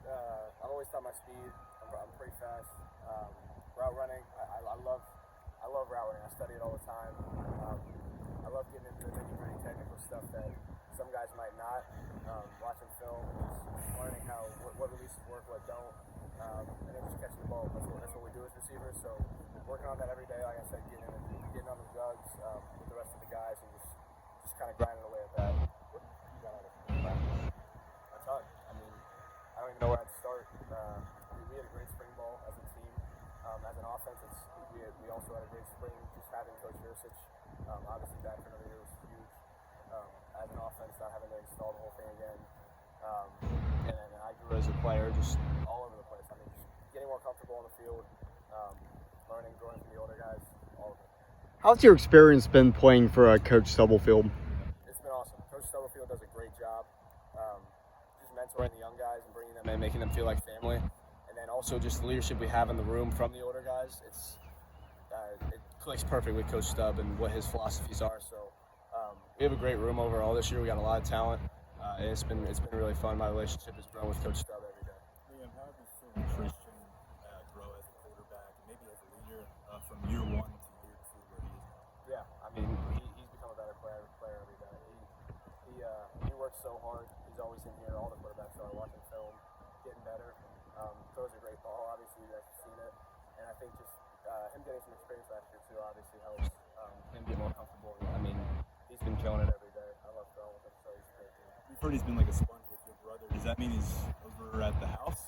I've always thought my speed. I'm pretty fast. Route running, I love route running. I study it all the time. I love getting into the nitty-gritty technical stuff that some guys might not. Watching film, just learning what releases work, what don't, and then just catching the ball. That's what we do as receivers. So working on that every day. Like I said, getting on the jugs with the rest of the guys, and just kind of grinding away at that. What do you got out of it? A ton. I mean, I don't even know where I'd start. We had a great spring ball as a team. As an offense, we also had a great spring. Just having Coach Yurcich, obviously back for another year was huge. As an offense, not having to install the whole thing again. And then I grew as a player, just all over the place. I mean, just getting more comfortable on the field, learning, growing from the older guys, all of it. How's your experience been playing for Coach Stubblefield? It's been awesome. Coach Stubblefield does a great job. Just mentoring the young guys and bringing them in, making them feel like family. And then also just the leadership we have in the room from the older guys. It clicks perfect with Coach Stubb and what his philosophies are. So we have a great room overall this year. We got a lot of talent. And it's been really fun. My relationship has grown with Coach Stubb every day. Liam, how have you seen Christian grow as a quarterback, maybe as a leader, from year 1 to year 2 where he is now? Yeah, I mean, he's become a better player every day. He works so hard. He's always in here. All the quarterbacks are watching film, getting better. Throws a great ball. Obviously, you guys have seen it. And I think just him getting some experience last year too obviously helps him get more comfortable. I mean, he's been killing it every day. I love throwing with him, so he's great. We've heard he's been like a sponge with your brother. Does that mean he's over at the house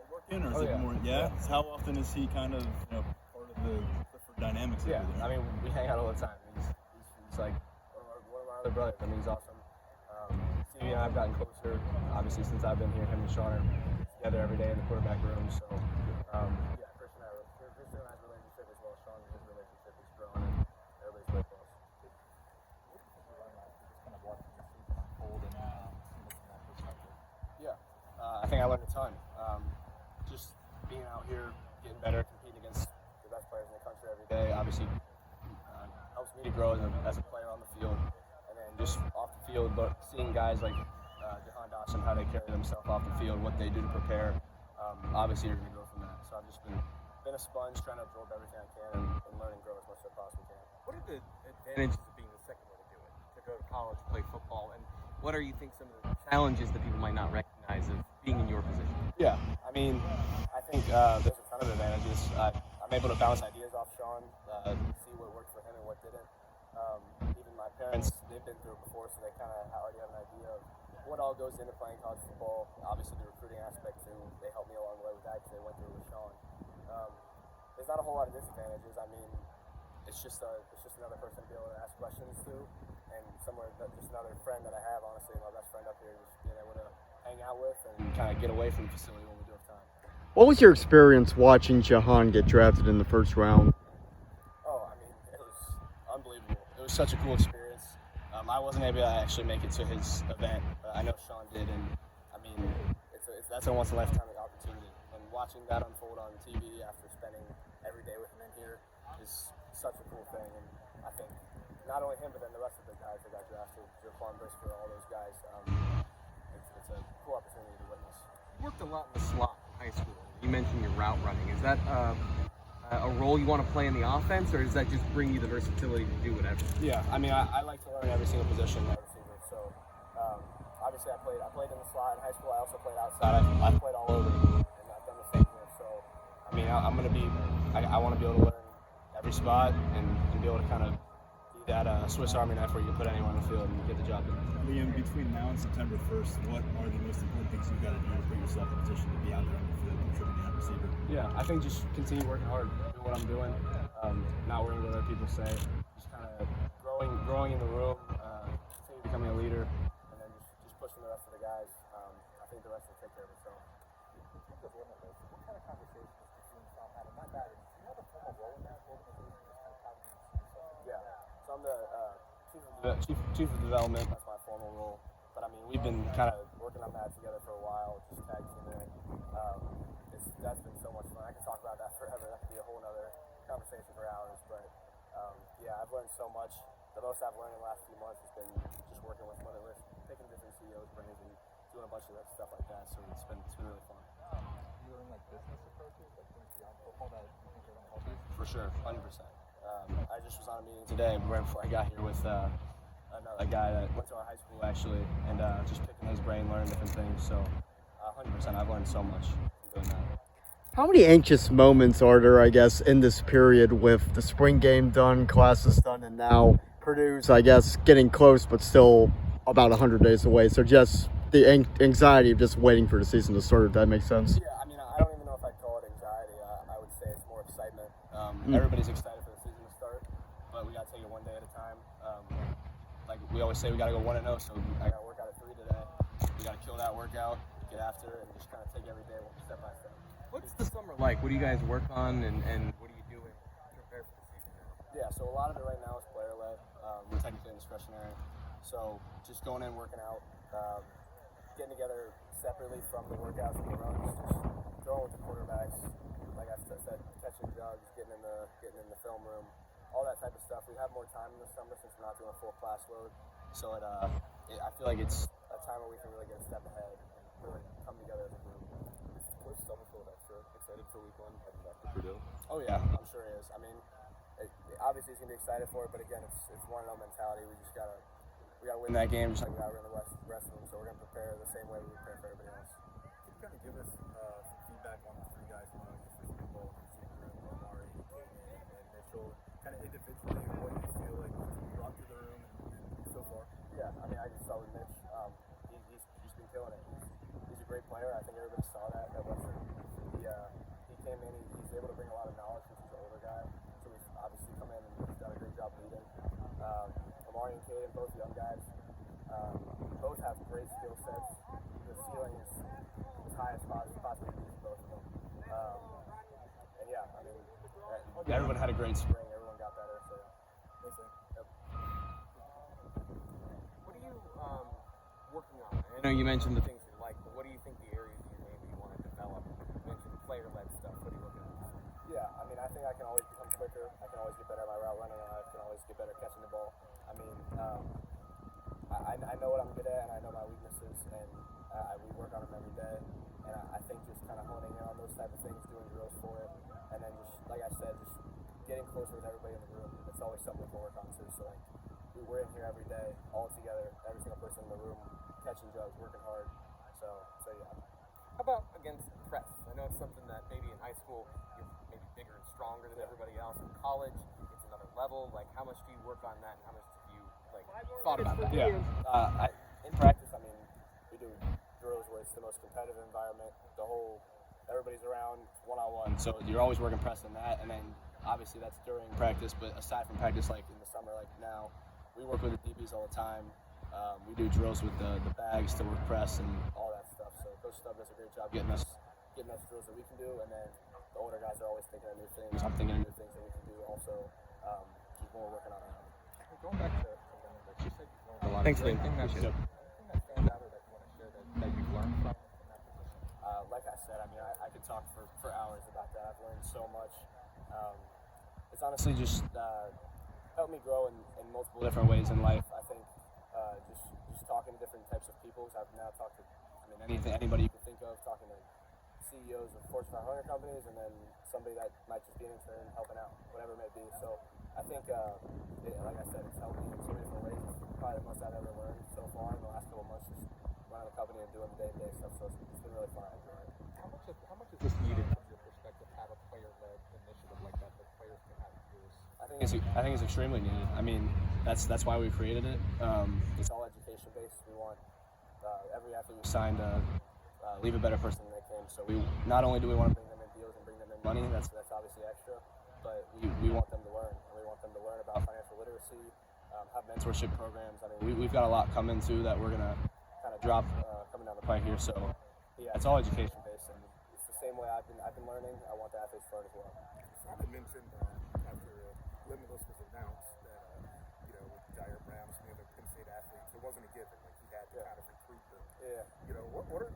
working, or is it more? Yeah. So how often is he kind of part of the Clifford dynamics? Yeah, I mean, we hang out all the time. He's like one of my other brothers. I mean, he's awesome. Stevie and I have gotten closer, obviously, since I've been here. Him and Sean are together every day in the quarterback room. So, yeah, Christian and I's relationship as well as Sean and his relationship is growing, and everybody's really close. Yeah, I think I learned a ton. Just being out here, getting better, competing against the best players in the country every day, obviously helps me to grow as a player on the field. And then just off the field, but seeing guys like Jahan Dawson, how they carry themselves off the field, what they do to prepare, obviously you're going to grow from that. So I've just been a sponge, trying to absorb everything I can and learn and grow as much as I possibly can. What are the advantages of being the second way to do it, to go to college, play football, and what are you think some of the challenges that people might not recognize of being in your position? Yeah, I mean, I think there's a ton of advantages. I'm able to bounce ideas off Sean, see what worked for him and what didn't. Even my parents, they've been through it before, so they kind of already have an idea of what all goes into playing college football. Obviously, the recruiting aspect too. They helped me along the way with that because they went through it with Sean. There's not a whole lot of disadvantages. I mean, it's just another person to be able to ask questions to, and just another friend that I have. Honestly, my best friend up here, just being able to hang out with and kind of get away from the facility when we do have time. What was your experience watching Jahan get drafted in the first round? Oh, I mean, it was unbelievable. It was such a cool experience. I wasn't able to actually make it to his event, but I know Sean did, and I mean, that's a once-in-a-lifetime opportunity. And watching that unfold on TV after spending every day with him in here is such a cool thing. And I think not only him, but then the rest of the guys that got drafted, Jaquan Brisker, all those guys, it's a cool opportunity to witness. You worked a lot in the slot in high school. You mentioned your route running. Is that a role you want to play in the offense, or does that just bring you the versatility to do whatever? Yeah, I mean, I like to learn every single position at receiver. So obviously, I played in the slot in high school. I also played outside. I played all over, and I've done the same here. So I mean, I want to be able to learn every spot and be able to kind of be that Swiss Army knife where you can put anyone on the field and get the job done. Liam, between now and September 1st, what are the most important things you've got to do to put yourself in a position to be out there on the field contributing at receiver? Yeah, I think just continue working hard, do what I'm doing, not worrying what other people say, just kind of growing in the room, continue becoming a leader, and then just pushing the rest of the guys. I think the rest will take care of itself. What kind of conversations do you and Sean have? Not bad. Do you have a formal role in that organization? Yeah, so I'm the chief of development. That's my formal role. But I mean, we've been kind of working on that together for a while, just tag teaming. That's been so much fun. I could talk about that forever. That could be a whole other conversation for hours. But yeah, I've learned so much. The most I've learned in the last few months has been just working with picking different CEOs' brains and doing a bunch much of that stuff like that. So it's been really fun. You learn like business approaches, like things beyond football that you think are going to help you? For sure, 100%. I just was on a meeting today right before I got here with a guy that went to our high school actually, and just picking his brain, learning different things. So 100%, I've learned so much from doing that. How many anxious moments are there, I guess, in this period with the spring game done, classes done, and now Purdue's, I guess, getting close but still about 100 days away? So just the anxiety of just waiting for the season to start, if that makes sense. Yeah, I mean, I don't even know if I'd call it anxiety. I would say it's more excitement. Everybody's excited for the season to start, but we got to take it one day at a time. Like we always say, we got to go 1-0, so I got to work out at 3 today. We got to kill that workout, get after it, and just kind of take every day step by step. What's the summer like? What do you guys work on, and what are you doing to prepare for the season now? Yeah, so a lot of it right now is player-led. We're technically discretionary. So just going in, working out, getting together separately from the workouts and the runs, just throwing with the quarterbacks, like I said, catching jugs, getting in the film room, all that type of stuff. We have more time in the summer since we're not doing a full class load. So I feel like it's a time where we can really get a step ahead and really come together as a group. Coach Summerfield extra excited for week 1 heading back to Purdue? Oh yeah, I'm sure he is. I mean, obviously he's gonna be excited for it, but again, it's 1-0 mentality. We gotta win that game just like we gotta win the rest of them. So we're gonna prepare the same way we prepare for everybody else. Can you kind of give us some feedback on the 3 guys who just received the ball in the receiving room, Omari, Katie, and Mitchell, kind of individually what you feel like you brought to the room and so far? Yeah, I mean, I just saw with Mitch. He's been killing it. He's a great player. I think everybody saw that at Western. He came in. He's able to bring a lot of knowledge since he's an older guy. So he's obviously come in and he's done a great job leading. Omari and Kaden, both young guys, both have great skill sets. The ceiling is as high as possibly be for both of them. And yeah, I mean, everyone had a great spring. Everyone got better. So yeah. Yep. What are you working on? I know you mentioned the things you like, but what do you think the areas you maybe want to develop? You mentioned player-led stuff. What are you looking at? Yeah, I mean, I think I can always become quicker. I can always get better at my route running. I can always get better at catching the ball. I mean, I know what I'm good at, and I know my weaknesses, and we work on them every day. And I think just kind of honing in on those type of things, doing drills for it, and then just, like I said, just getting closer with everybody in the room. It's always something we can work on too. So like, we're in here every day, all together, every single person in the room, catching jugs, working hard. So yeah. How about against press? I know it's something that maybe in high school you're maybe bigger and stronger than everybody else. In college, it's another level. Like, how much do you work on that, and how much have you thought about that? Yeah. In practice, I mean, we do drills where it's the most competitive environment. Everybody's around one-on-one, so you're always working press in that, and then obviously that's during practice. But aside from practice, like in the summer, like now, we work with the DBs all the time. We do drills with the bags to work press and all that stuff. So Coach Stubb does a great job getting us drills that we can do, and then the older guys are always thinking of new things. I'm thinking of new things that we can do also. Just more working on it. Going back to something that you said you learned a lot. Thanks, Lynn. Anything that stands out or that you want to share that you've learned from in that position? Like I said, I mean, I could talk for hours about that. I've learned so much. It's honestly just helped me grow in multiple different ways in life. I think just talking to different types of people. So I've now talked to, anybody you can think of, talking to CEOs of Fortune 500 companies, and then somebody that might just be an intern helping out, whatever it may be. So I think, like I said, it's helped me in so many different ways. It's probably the most I've ever learned so far in the last couple of months, just running the company and doing the day-to-day stuff. So it's been really fun. How much is this needed from your perspective to have a player-led initiative like that players can have yours? I think it's extremely needed. I mean, that's why we created it. It's all education based. We want every athlete we sign to leave a better person than they came. So we not only do we want to bring them in deals and bring them in money, that's obviously extra, but we want them to learn. And we want them to learn about financial literacy, have mentorship programs. I mean, we've got a lot coming too that we're gonna kind of drop coming down the pike here. So yeah, it's all education based, and it's the same way I've been learning. I want the athletes to learn as well. Simon mentioned after Limitless was announced that with Jair Brown, some of the other Penn State athletes, it wasn't a given. Like he had to kind of recruit them. Yeah. What are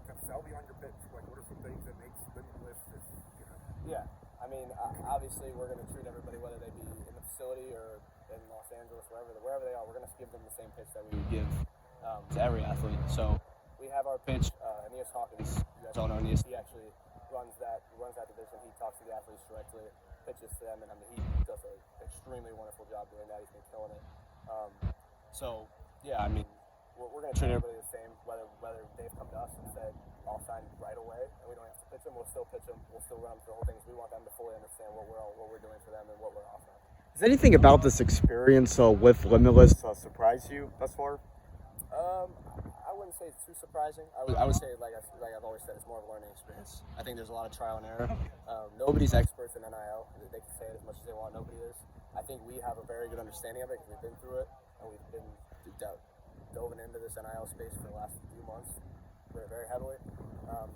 kind of sell beyond your pitch? Like what are some things that makes Limitless just Yeah. I mean, obviously we're going to treat everybody, whether they be in the facility or in Los Angeles, wherever they are, we're going to give them the same pitch that we would give to every athlete. So we our pitch. Aeneas Hawkins, you guys all know Aeneas. He actually runs that division. He talks to the athletes directly, pitches to them, and I mean he does an extremely wonderful job doing that. He's been killing it. So yeah, I mean we're going to treat everybody the same, whether they've come to us and said I'll sign right away, and we don't have to pitch them. We'll still pitch them. We'll still run them through the whole thing. We want them to fully understand what we're doing for them and what we're offering. Has anything about this experience with Limitless surprised you thus far? I wouldn't say it's too surprising. I would say, like I've always said, it's more of a learning experience. I think there's a lot of trial and error. Nobody's experts in NIL. They can say it as much as they want. Nobody is. I think we have a very good understanding of it because we've been through it and we've been dove into this NIL space for the last few months very, very heavily.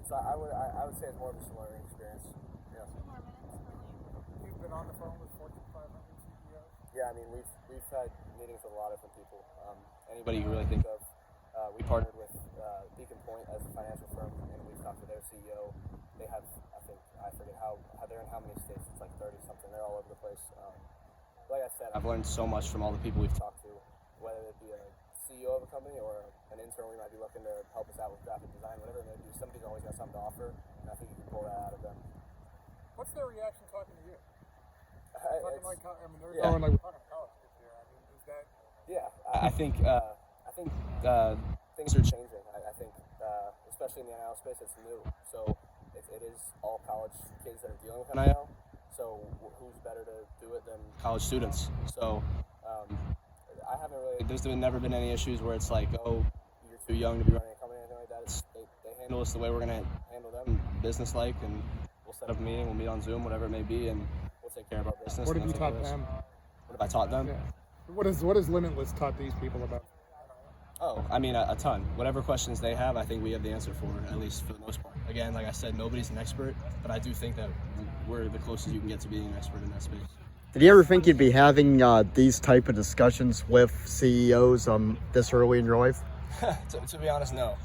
So I would say it's more of just a learning experience. Yeah. You've been on the phone with Fortune 500 CEOs? Yeah, I mean we've had meetings with a lot of different people. Anybody you really think of. We partnered with Beacon Point as a financial firm, and we've talked to their CEO. They have, I forget how they're in how many states. It's like 30 something. They're all over the place. Like I said, I've learned so much from all the people we've talked to, whether it be a CEO of a company or an intern we might be looking to help us out with graphic design, whatever it may be. Somebody's always got something to offer, and I think you can pull that out of them. What's their reaction talking to you? Talking like, I mean, they're yeah. going like we're talking college kids here. I mean, is that? Yeah, I think things are changing. I think, especially in the NIL space, it's new. So it is all college kids that are dealing with NIL. So who's better to do it than college students? So I haven't really. There's never been any issues where it's like, oh, you're too young to be running a company or anything like that. They handle us the way we're gonna handle them, business-like, and we'll set up a meeting. We'll meet on Zoom, whatever it may be, and we'll take care of our business. What have you taught them? What have I taught them? Yeah. What has Limitless taught these people about? Oh, I mean, a ton. Whatever questions they have, I think we have the answer for, at least for the most part. Again, like I said, nobody's an expert, but I do think that we're the closest you can get to being an expert in that space. Did you ever think you'd be having these type of discussions with CEOs this early in your life? To be honest, no.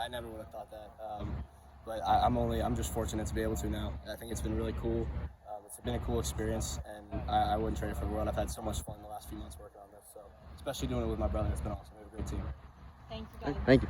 I never would have thought that. But I'm just fortunate to be able to now. I think it's been really cool. It's been a cool experience, and I wouldn't trade it for the world. I've had so much fun the last few months working on this, so especially doing it with my brother. It's been awesome. We have a great team. Thank you, guys. Thank you.